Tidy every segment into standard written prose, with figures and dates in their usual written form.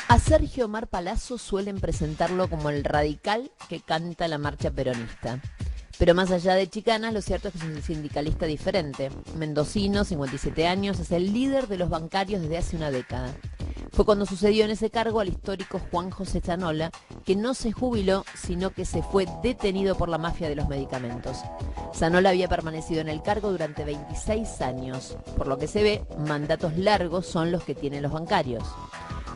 A Sergio Omar Palazzo suelen presentarlo como el radical que canta la marcha peronista. Pero más allá de chicanas, lo cierto es que es un sindicalista diferente. Mendocino, 57 años, es el líder de los bancarios desde hace una década. Fue cuando sucedió en ese cargo al histórico Juan José Zanola, que no se jubiló, sino que se fue detenido por la mafia de los medicamentos. Zanola había permanecido en el cargo durante 26 años. Por lo que se ve, mandatos largos son los que tienen los bancarios.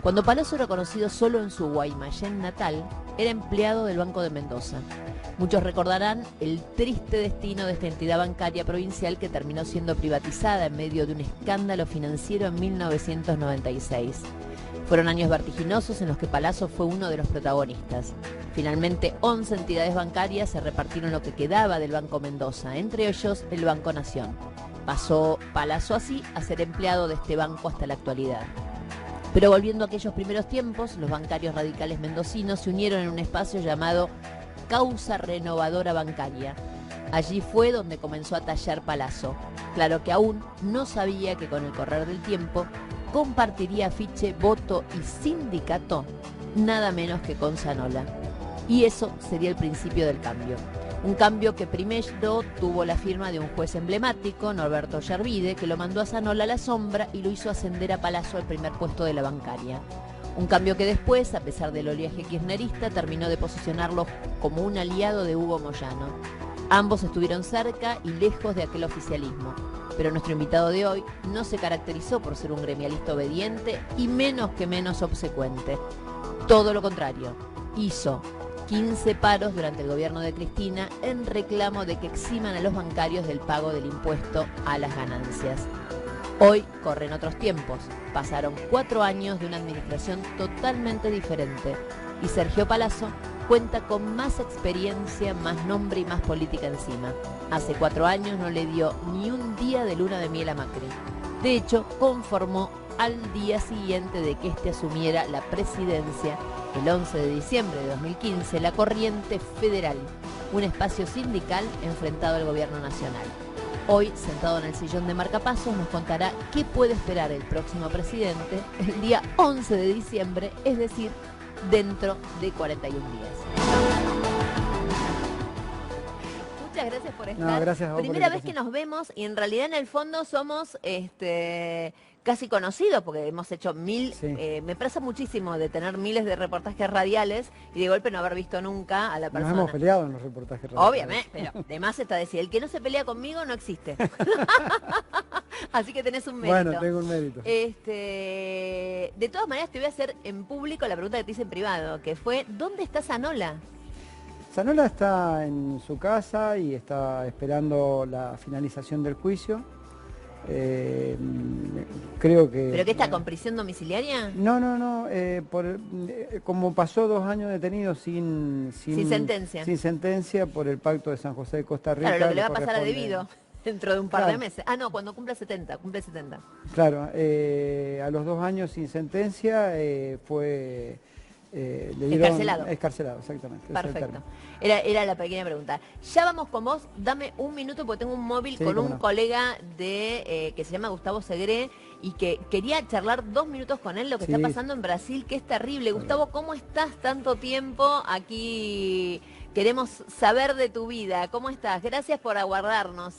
Cuando Palazzo era conocido solo en su Guaymallén natal, era empleado del Banco de Mendoza. Muchos recordarán el triste destino de esta entidad bancaria provincial que terminó siendo privatizada en medio de un escándalo financiero en 1996. Fueron años vertiginosos en los que Palazzo fue uno de los protagonistas. Finalmente, 11 entidades bancarias se repartieron lo que quedaba del Banco Mendoza, entre ellos el Banco Nación. Pasó Palazzo así a ser empleado de este banco hasta la actualidad. Pero volviendo a aquellos primeros tiempos, los bancarios radicales mendocinos se unieron en un espacio llamado Causa Renovadora Bancaria. Allí fue donde comenzó a tallar Palazzo. Claro que aún no sabía que con el correr del tiempo compartiría afiche, voto y sindicato nada menos que con Zanola. Y eso sería el principio del cambio. Un cambio que primero tuvo la firma de un juez emblemático, Norberto Yervide, que lo mandó a Zanola a la sombra y lo hizo ascender a Palazzo al primer puesto de la bancaria. Un cambio que después, a pesar del oleaje kirchnerista, terminó de posicionarlo como un aliado de Hugo Moyano. Ambos estuvieron cerca y lejos de aquel oficialismo. Pero nuestro invitado de hoy no se caracterizó por ser un gremialista obediente y menos obsecuente. Todo lo contrario, hizo 15 paros durante el gobierno de Cristina en reclamo de que eximan a los bancarios del pago del impuesto a las ganancias. Hoy corren otros tiempos. Pasaron 4 años de una administración totalmente diferente y Sergio Palazzo cuenta con más experiencia, más nombre y más política encima. Hace 4 años no le dio ni un día de luna de miel a Macri. De hecho, conformó al día siguiente de que éste asumiera la presidencia, el 11 de diciembre de 2015, la Corriente Federal, un espacio sindical enfrentado al gobierno nacional. Hoy, sentado en el sillón de marcapasos, nos contará qué puede esperar el próximo presidente el día 11 de diciembre, es decir, dentro de 41 días. Muchas gracias por estar. No, gracias a vos. Primera vez que nos vemos y en realidad en el fondo somos casi conocidos porque hemos hecho me pasa muchísimo de tener miles de reportajes radiales y de golpe no haber visto nunca a la persona. Nos hemos peleado en los reportajes radiales. Obviamente, pero de más está decir, el que no se pelea conmigo no existe. Así que tenés un mérito. Bueno, tengo un mérito. De todas maneras te voy a hacer en público la pregunta que te hice en privado, que fue, ¿dónde está Zanola? Zanola está en su casa y está esperando la finalización del juicio. Creo que... ¿Pero qué está, con prisión domiciliaria? No, como pasó 2 años detenido sin sentencia. Sin sentencia por el pacto de San José de Costa Rica. Claro, lo que le va a pasar a Debido dentro de un par claro. de meses. Ah, no, cuando cumple 70. Claro, a los 2 años sin sentencia fue... le dieron, escarcelado. Escarcelado, exactamente. Perfecto. Era la pequeña pregunta. Ya vamos con vos, dame un minuto porque tengo un móvil con un colega que se llama Gustavo Segré y que quería charlar 2 minutos con él lo que está pasando en Brasil, que es terrible. Gustavo, ¿cómo estás tanto tiempo aquí? Queremos saber de tu vida. ¿Cómo estás? Gracias por aguardarnos,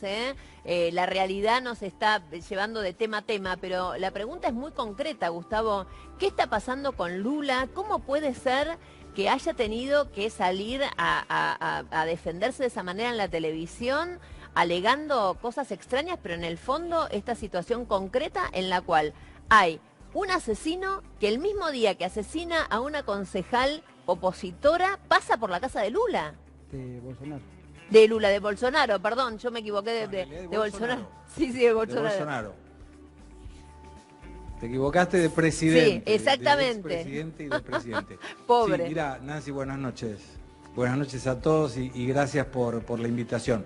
la realidad nos está llevando de tema a tema, pero la pregunta es muy concreta, Gustavo. ¿Qué está pasando con Lula? ¿Cómo puede ser que haya tenido que salir a defenderse de esa manera en la televisión, alegando cosas extrañas, pero en el fondo esta situación concreta en la cual hay un asesino que el mismo día que asesina a una concejal opositora pasa por la casa de Lula? De Bolsonaro. De Lula, de Bolsonaro, perdón, yo me equivoqué de Bolsonaro. Sí, de Bolsonaro. De Bolsonaro. Te equivocaste de presidente. Sí, exactamente. De presidente y del presidente. Pobre. Sí, mira, Nancy, buenas noches. Buenas noches a todos y gracias por la invitación.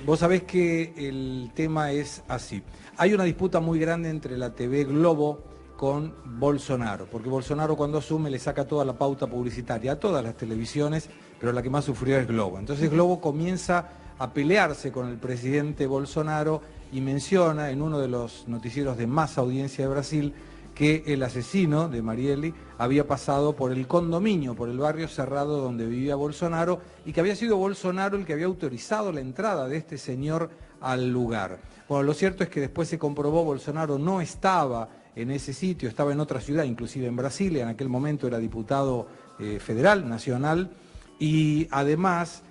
Vos sabés que el tema es así. Hay una disputa muy grande entre la TV Globo con Bolsonaro, porque Bolsonaro cuando asume le saca toda la pauta publicitaria a todas las televisiones, pero la que más sufrió es Globo. Entonces Globo comienza a pelearse con el presidente Bolsonaro y menciona en uno de los noticieros de más audiencia de Brasil que el asesino de Marielli había pasado por el condominio, por el barrio cerrado donde vivía Bolsonaro, y que había sido Bolsonaro el que había autorizado la entrada de este señor al lugar. Bueno, lo cierto es que después se comprobó, Bolsonaro no estaba en ese sitio, estaba en otra ciudad, inclusive en Brasilia, en aquel momento era diputado federal, nacional, y además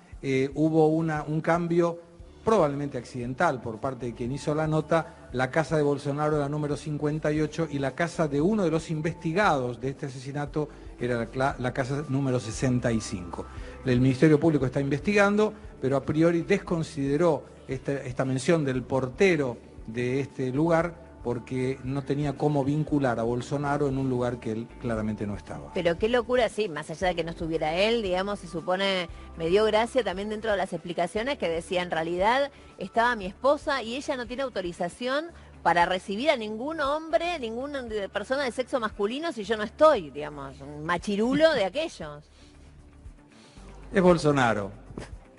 hubo un cambio probablemente accidental por parte de quien hizo la nota. La casa de Bolsonaro era número 58 y la casa de uno de los investigados de este asesinato era la casa número 65. El Ministerio Público está investigando, pero a priori desconsideró esta mención del portero de este lugar porque no tenía cómo vincular a Bolsonaro en un lugar que él claramente no estaba. Pero qué locura, sí, más allá de que no estuviera él, digamos, se supone, me dio gracia también dentro de las explicaciones que decía, en realidad estaba mi esposa y ella no tiene autorización para recibir a ningún hombre, ninguna persona de sexo masculino si yo no estoy, digamos, un machirulo de aquellos. Es Bolsonaro.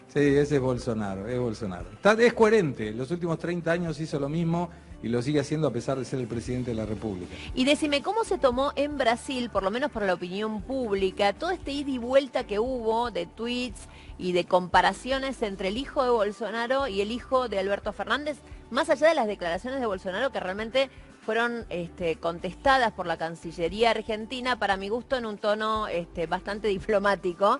Sí, ese es Bolsonaro, es Bolsonaro. Es coherente, los últimos 30 años hizo lo mismo y lo sigue haciendo a pesar de ser el presidente de la República. Y decime, ¿cómo se tomó en Brasil, por lo menos para la opinión pública, todo este ida y vuelta que hubo de tweets y de comparaciones entre el hijo de Bolsonaro y el hijo de Alberto Fernández, más allá de las declaraciones de Bolsonaro que realmente fueron contestadas por la Cancillería Argentina, para mi gusto en un tono bastante diplomático?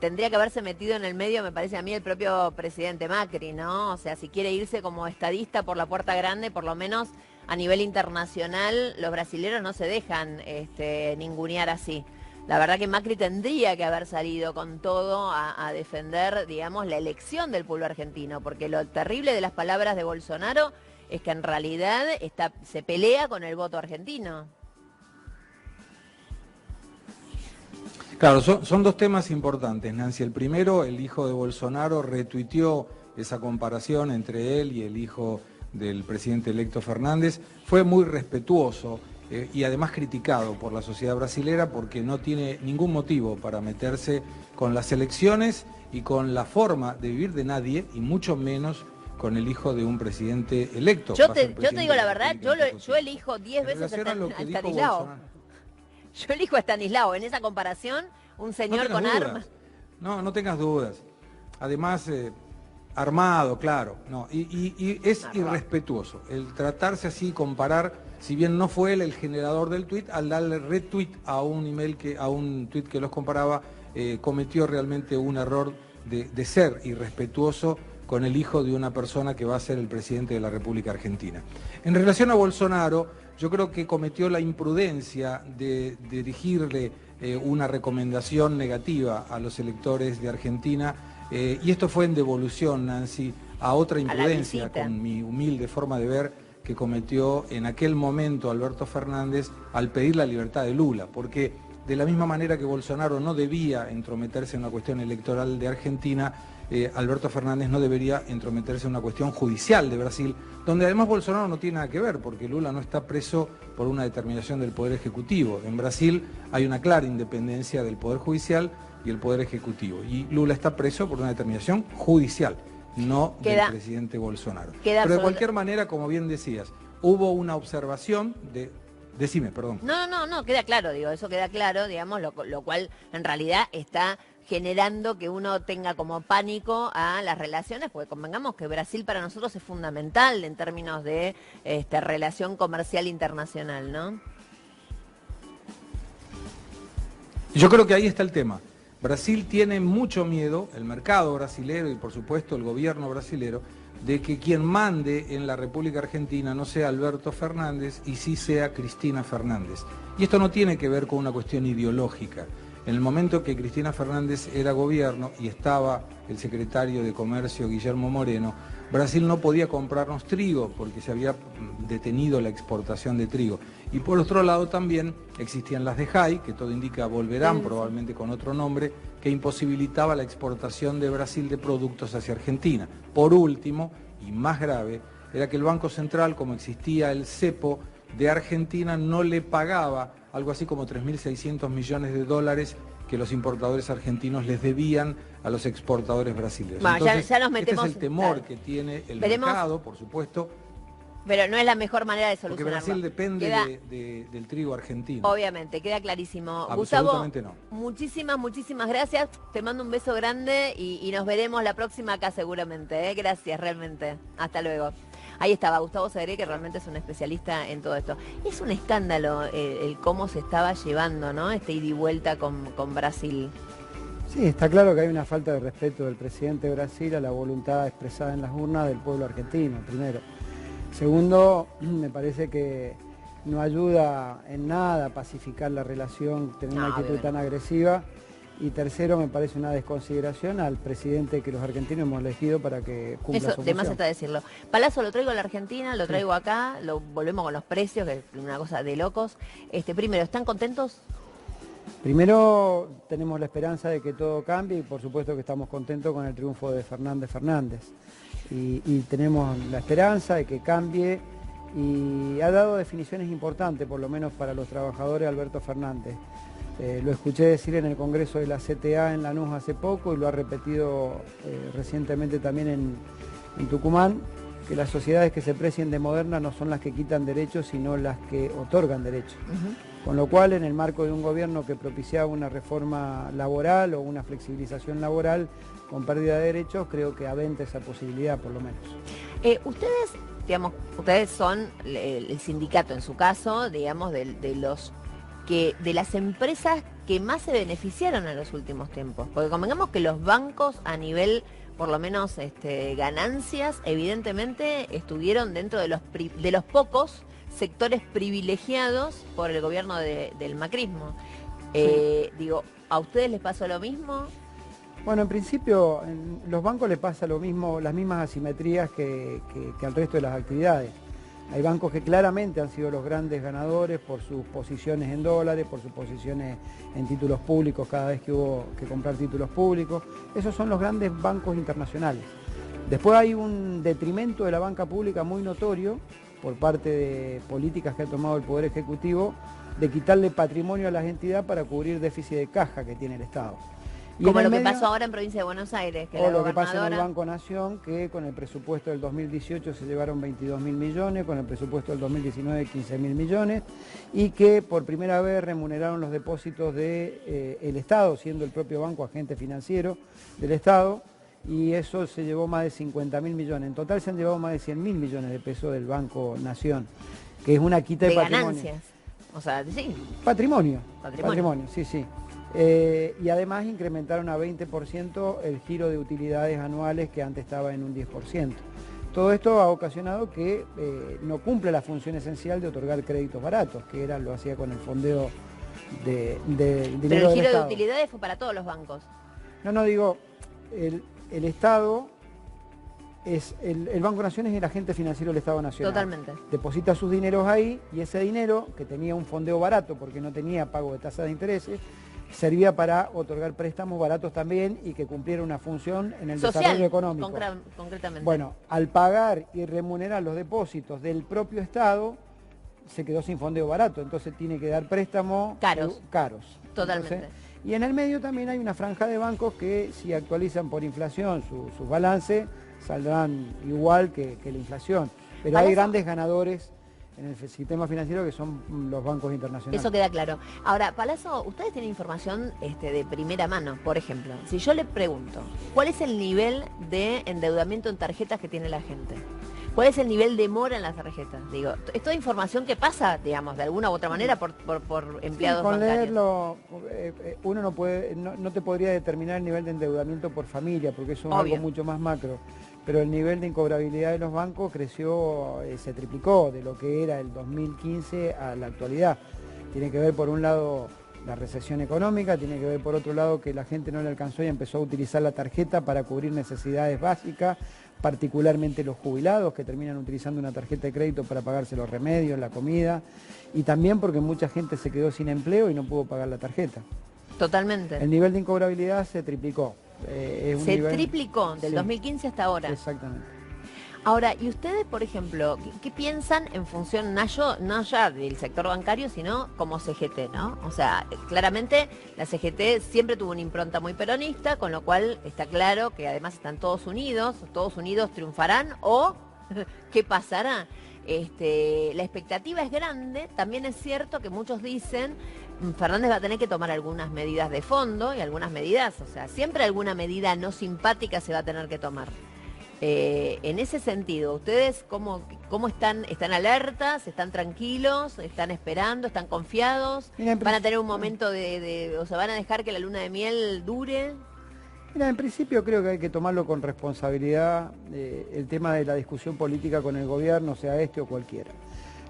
Tendría que haberse metido en el medio, me parece a mí, el propio presidente Macri, ¿no? O sea, si quiere irse como estadista por la puerta grande, por lo menos a nivel internacional, los brasileros no se dejan ningunear así. La verdad que Macri tendría que haber salido con todo a defender, digamos, la elección del pueblo argentino, porque lo terrible de las palabras de Bolsonaro es que en realidad se pelea con el voto argentino. Claro, son dos temas importantes, Nancy. El primero, el hijo de Bolsonaro retuiteó esa comparación entre él y el hijo del presidente electo Fernández. Fue muy respetuoso y además criticado por la sociedad brasilera porque no tiene ningún motivo para meterse con las elecciones y con la forma de vivir de nadie, y mucho menos con el hijo de un presidente electo. Yo te digo la verdad, yo elijo 10 veces a Estanislao. Yo elijo a Estanislao. En esa comparación, un señor con armas. No tengas dudas. Además, armado, claro. No, y es irrespetuoso el tratarse así, comparar, si bien no fue él el generador del tuit, al darle retweet a un tuit que los comparaba, cometió realmente un error de ser irrespetuoso con el hijo de una persona que va a ser el presidente de la República Argentina. En relación a Bolsonaro, yo creo que cometió la imprudencia de dirigirle una recomendación negativa a los electores de Argentina, y esto fue en devolución, Nancy, a otra imprudencia, con mi humilde forma de ver, que cometió en aquel momento Alberto Fernández al pedir la libertad de Lula, porque de la misma manera que Bolsonaro no debía entrometerse en una cuestión electoral de Argentina, Alberto Fernández no debería entrometerse en una cuestión judicial de Brasil, donde además Bolsonaro no tiene nada que ver, porque Lula no está preso por una determinación del Poder Ejecutivo. En Brasil hay una clara independencia del Poder Judicial y el Poder Ejecutivo, y Lula está preso por una determinación judicial, no del presidente Bolsonaro. Pero de cualquier manera, como bien decías, hubo una observación de... Decime, perdón. No, queda claro, digo, eso queda claro, digamos, lo cual en realidad está generando que uno tenga como pánico a las relaciones, porque convengamos que Brasil para nosotros es fundamental en términos de relación comercial internacional, ¿no? Yo creo que ahí está el tema. Brasil tiene mucho miedo, el mercado brasilero y por supuesto el gobierno brasilero, de que quien mande en la República Argentina no sea Alberto Fernández y sí sea Cristina Fernández. Y esto no tiene que ver con una cuestión ideológica. En el momento que Cristina Fernández era gobierno y estaba el secretario de Comercio Guillermo Moreno, Brasil no podía comprarnos trigo porque se había detenido la exportación de trigo. Y por otro lado también existían las de JAI, que todo indica volverán probablemente con otro nombre, que imposibilitaba la exportación de Brasil de productos hacia Argentina. Por último, y más grave, era que el Banco Central, como existía el cepo de Argentina, no le pagaba algo así como 3.600 millones de dólares que los importadores argentinos les debían a los exportadores brasileños. Entonces, ya nos metemos, este es el temor que tiene el mercado, por supuesto. Pero no es la mejor manera de Porque solucionarlo. Brasil depende Queda- del trigo argentino. Obviamente, queda clarísimo. Gustavo, Absolutamente no. muchísimas gracias. Te mando un beso grande y nos veremos la próxima acá seguramente. ¿Eh? Gracias, realmente. Hasta luego. Ahí estaba Gustavo Sagré, que realmente es un especialista en todo esto. Es un escándalo el cómo se estaba llevando, ¿no? Este ida y vuelta con Brasil. Sí, está claro que hay una falta de respeto del presidente de Brasil a la voluntad expresada en las urnas del pueblo argentino, primero. Segundo, me parece que no ayuda en nada a pacificar la relación, tener una actitud tan agresiva. Y tercero, me parece una desconsideración al presidente que los argentinos hemos elegido para que cumpla su Eso, función. de más está decirlo. Palazzo lo traigo a la Argentina, lo traigo acá, lo volvemos con los precios, que es una cosa de locos. Primero, ¿están contentos? Primero, tenemos la esperanza de que todo cambie y por supuesto que estamos contentos con el triunfo de Fernández. Y tenemos la esperanza de que cambie y ha dado definiciones importantes, por lo menos para los trabajadores, Alberto Fernández. Lo escuché decir en el Congreso de la CTA en Lanús hace poco y lo ha repetido recientemente también en Tucumán, que las sociedades que se precien de modernas no son las que quitan derechos, sino las que otorgan derechos. Con lo cual, en el marco de un gobierno que propiciaba una reforma laboral o una flexibilización laboral con pérdida de derechos, creo que aventa esa posibilidad, por lo menos. Ustedes son el sindicato, en su caso, digamos, de las empresas que más se beneficiaron en los últimos tiempos. Porque convengamos que los bancos a nivel, por lo menos ganancias, evidentemente estuvieron dentro de los pocos sectores privilegiados por el gobierno del macrismo. Sí. ¿A ustedes les pasó lo mismo? Bueno, en principio, los bancos les pasa lo mismo, las mismas asimetrías que al resto de las actividades. Hay bancos que claramente han sido los grandes ganadores por sus posiciones en dólares, por sus posiciones en títulos públicos cada vez que hubo que comprar títulos públicos. Esos son los grandes bancos internacionales. Después hay un detrimento de la banca pública muy notorio por parte de políticas que ha tomado el Poder Ejecutivo de quitarle patrimonio a las entidades para cubrir déficit de caja que tiene el Estado. Y como lo que pasó ahora en Provincia de Buenos Aires, que o la lo que pasa en el gobernadora... Banco Nación, que con el presupuesto del 2018 se llevaron 22.000 millones, con el presupuesto del 2019 15.000 millones, y que por primera vez remuneraron los depósitos del Estado, siendo el propio banco agente financiero del Estado, y eso se llevó más de 50.000 millones. En total se han llevado más de 100.000 millones de pesos del Banco Nación, que es una quita de patrimonio. Ganancias. O sea, sí. Patrimonio, sí, sí. Y además incrementaron a 20% el giro de utilidades anuales que antes estaba en un 10%. Todo esto ha ocasionado que no cumple la función esencial de otorgar créditos baratos, que lo hacía con el fondeo de dinero del Estado. Pero el giro de utilidades fue para todos los bancos. No, digo, el Estado, el Banco Nación es el agente financiero del Estado Nacional. Totalmente. Deposita sus dineros ahí y ese dinero, que tenía un fondeo barato porque no tenía pago de tasas de intereses, servía para otorgar préstamos baratos también y que cumpliera una función en el desarrollo económico. Concretamente. Bueno, al pagar y remunerar los depósitos del propio Estado, se quedó sin fondeo barato, entonces tiene que dar préstamos caros. Totalmente. Entonces, y en el medio también hay una franja de bancos que si actualizan por inflación sus balances, saldrán igual que la inflación. Pero hay grandes ganadores en el sistema financiero que son los bancos internacionales. Eso queda claro. Ahora, Palazzo, ustedes tienen información de primera mano. Por ejemplo, si yo le pregunto, ¿cuál es el nivel de endeudamiento en tarjetas que tiene la gente? ¿Cuál es el nivel de mora en las tarjetas? Digo, es toda información que pasa, digamos, de alguna u otra manera por empleados con bancarios. leerlo, uno no te podría determinar el nivel de endeudamiento por familia, porque eso es algo mucho más macro. Pero el nivel de incobrabilidad de los bancos creció, se triplicó de lo que era el 2015 a la actualidad. Tiene que ver por un lado la recesión económica, tiene que ver por otro lado que la gente no le alcanzó y empezó a utilizar la tarjeta para cubrir necesidades básicas, particularmente los jubilados que terminan utilizando una tarjeta de crédito para pagarse los remedios, la comida, y también porque mucha gente se quedó sin empleo y no pudo pagar la tarjeta. Totalmente. El nivel de incobrabilidad se triplicó. Triplicó del 2015 hasta ahora. Exactamente. Ahora, ¿y ustedes, por ejemplo, qué piensan en función, no ya del sector bancario, sino como CGT, ¿no? O sea, claramente la CGT siempre tuvo una impronta muy peronista, con lo cual está claro que además están todos unidos triunfarán o ¿qué pasará? La expectativa es grande, también es cierto que muchos dicen, Fernández va a tener que tomar algunas medidas de fondo y algunas medidas, o sea, siempre alguna medida no simpática se va a tener que tomar. En ese sentido, ¿ustedes cómo están? ¿Están alertas? ¿Están tranquilos? ¿Están esperando? ¿Están confiados? Mira, ¿Van a tener un momento o sea, van a dejar que la luna de miel dure? Mira, en principio creo que hay que tomarlo con responsabilidad, el tema de la discusión política con el gobierno, sea este o cualquiera.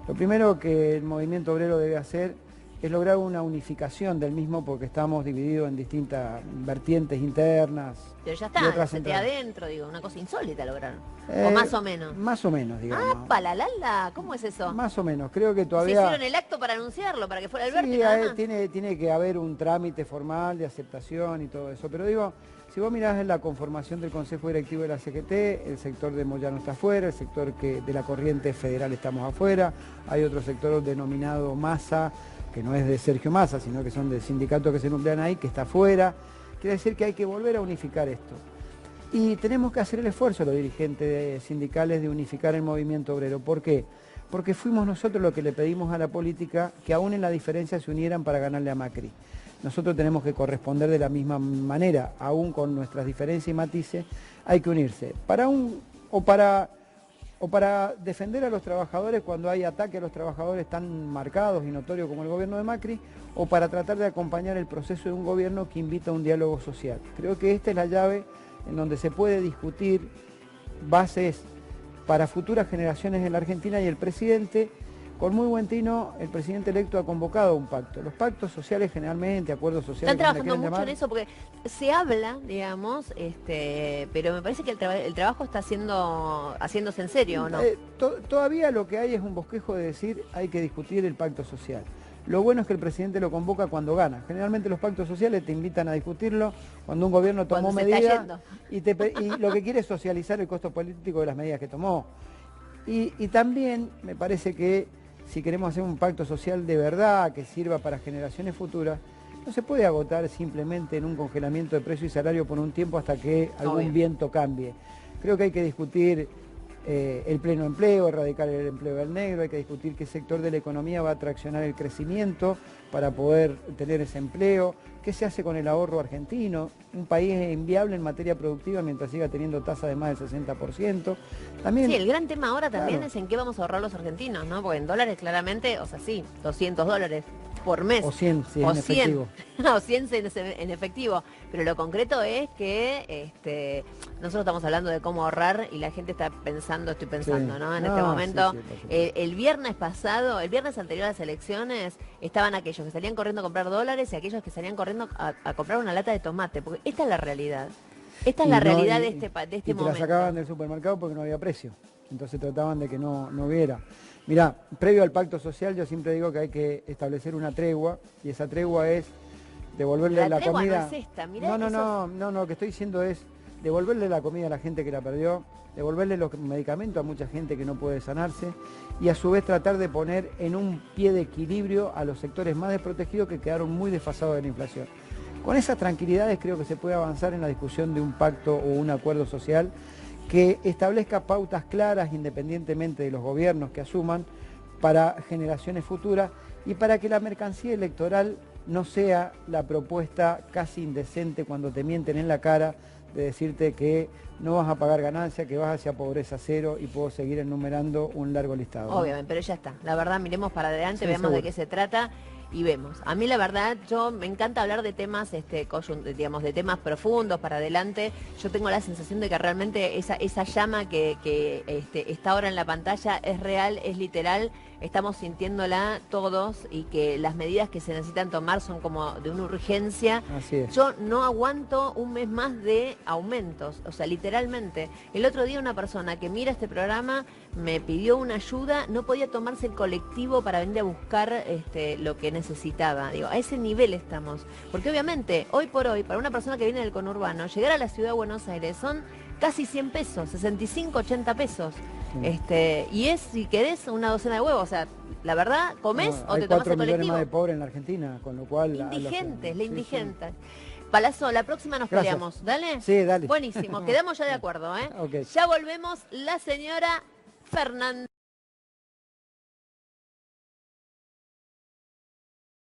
Lo primero que el movimiento obrero debe hacer es lograr una unificación del mismo, porque estamos divididos en distintas vertientes internas. Pero ya está, la senté adentro, digo, una cosa insólita lograron. O más o menos. Más o menos, digamos. Ah, palalala, ¿cómo es eso? Más o menos, creo que Se todavía... hicieron el acto para anunciarlo, para que fuera Alberti, Sí, nada más. tiene que haber un trámite formal de aceptación y todo eso, pero digo, si vos mirás en la conformación del Consejo Directivo de la CGT, el sector de Moyano está afuera, el sector de la Corriente Federal estamos afuera, hay otro sector denominado Massa, que no es de Sergio Massa, sino que son de sindicatos que se nuclean ahí, que está afuera. Quiere decir que hay que volver a unificar esto. Y tenemos que hacer el esfuerzo, los dirigentes sindicales, de unificar el movimiento obrero. ¿Por qué? Porque fuimos nosotros los que le pedimos a la política que aún en la diferencia se unieran para ganarle a Macri. Nosotros tenemos que corresponder de la misma manera, aún con nuestras diferencias y matices, hay que unirse. Para defender a los trabajadores cuando hay ataque a los trabajadores tan marcados y notorios como el gobierno de Macri, o para tratar de acompañar el proceso de un gobierno que invita a un diálogo social. Creo que esta es la llave en donde se puede discutir bases para futuras generaciones en la Argentina, y el presidente, con muy buen tino, el presidente electo ha convocado un pacto. Los pactos sociales generalmente, acuerdos sociales... Están trabajando mucho en eso porque se habla, digamos, pero me parece que el trabajo está haciéndose en serio, ¿o no? Todavía lo que hay es un bosquejo de decir hay que discutir el pacto social. Lo bueno es que el presidente lo convoca cuando gana. Generalmente los pactos sociales te invitan a discutirlo cuando un gobierno tomó medidas y lo que quiere es socializar el costo político de las medidas que tomó. Y también me parece que si queremos hacer un pacto social de verdad que sirva para generaciones futuras, no se puede agotar simplemente en un congelamiento de precio y salario por un tiempo hasta que algún viento cambie. Creo que hay que discutir el pleno empleo, erradicar el empleo del negro, hay que discutir qué sector de la economía va a traccionar el crecimiento para poder tener ese empleo, qué se hace con el ahorro argentino, un país inviable en materia productiva mientras siga teniendo tasa de más del 60%. También, sí, el gran tema ahora también claro, es en qué vamos a ahorrar los argentinos, ¿no? Porque en dólares claramente, o sea, sí, $200 por mes. O 100, si es en efectivo. O 100 en efectivo. Pero lo concreto es que nosotros estamos hablando de cómo ahorrar y la gente está pensando, estoy pensando, Sí. ¿no? En No, este momento, sí, por supuesto. el viernes anterior a las elecciones, estaban aquellos que salían corriendo a comprar dólares y aquellos que salían corriendo a comprar una lata de tomate, porque esta es la realidad. Esta es la realidad de este y te momento. la sacaban del supermercado porque no había precio. Entonces trataban de que no hubiera. Mirá, previo al pacto social yo siempre digo que hay que establecer una tregua, y esa tregua es devolverle la tregua comida. No es esta, mirá No, lo que estoy diciendo es devolverle la comida a la gente que la perdió, devolverle los medicamentos a mucha gente que no puede sanarse, y a su vez tratar de poner en un pie de equilibrio a los sectores más desprotegidos que quedaron muy desfasados de la inflación. Con esas tranquilidades creo que se puede avanzar en la discusión de un pacto o un acuerdo social que establezca pautas claras independientemente de los gobiernos que asuman para generaciones futuras, y para que la mercancía electoral no sea la propuesta casi indecente cuando te mienten en la cara de decirte que no vas a pagar ganancia, que vas hacia pobreza cero, y puedo seguir enumerando un largo listado, ¿no? Obviamente, pero ya está. La verdad, miremos para adelante, Sí, veamos seguro. de qué se trata y vemos. A mí la verdad, me encanta hablar de temas, digamos, de temas profundos para adelante. Yo tengo la sensación de que realmente esa llama que está ahora en la pantalla es real, es literal. Estamos sintiéndola todos, y que las medidas que se necesitan tomar son como de una urgencia. Así es. Yo no aguanto un mes más de aumentos, o sea, literalmente. El otro día una persona que mira este programa me pidió una ayuda, no podía tomarse el colectivo para venir a buscar lo que necesitaba. Digo, a ese nivel estamos. Porque obviamente, hoy por hoy, para una persona que viene del conurbano, llegar a la ciudad de Buenos Aires son casi 100 pesos, 65, 80 pesos. Y es, si querés, una docena de huevos. O sea, la verdad, comés o te tomás el 4 millones colectivo. más de pobres en la Argentina, con lo cual... Indigentes, la Sí, indigente. Palazzo, la próxima nos Gracias. peleamos, ¿dale? Sí, dale. Buenísimo, quedamos ya de acuerdo, ¿eh? Ok. Ya volvemos, la señora Fernández.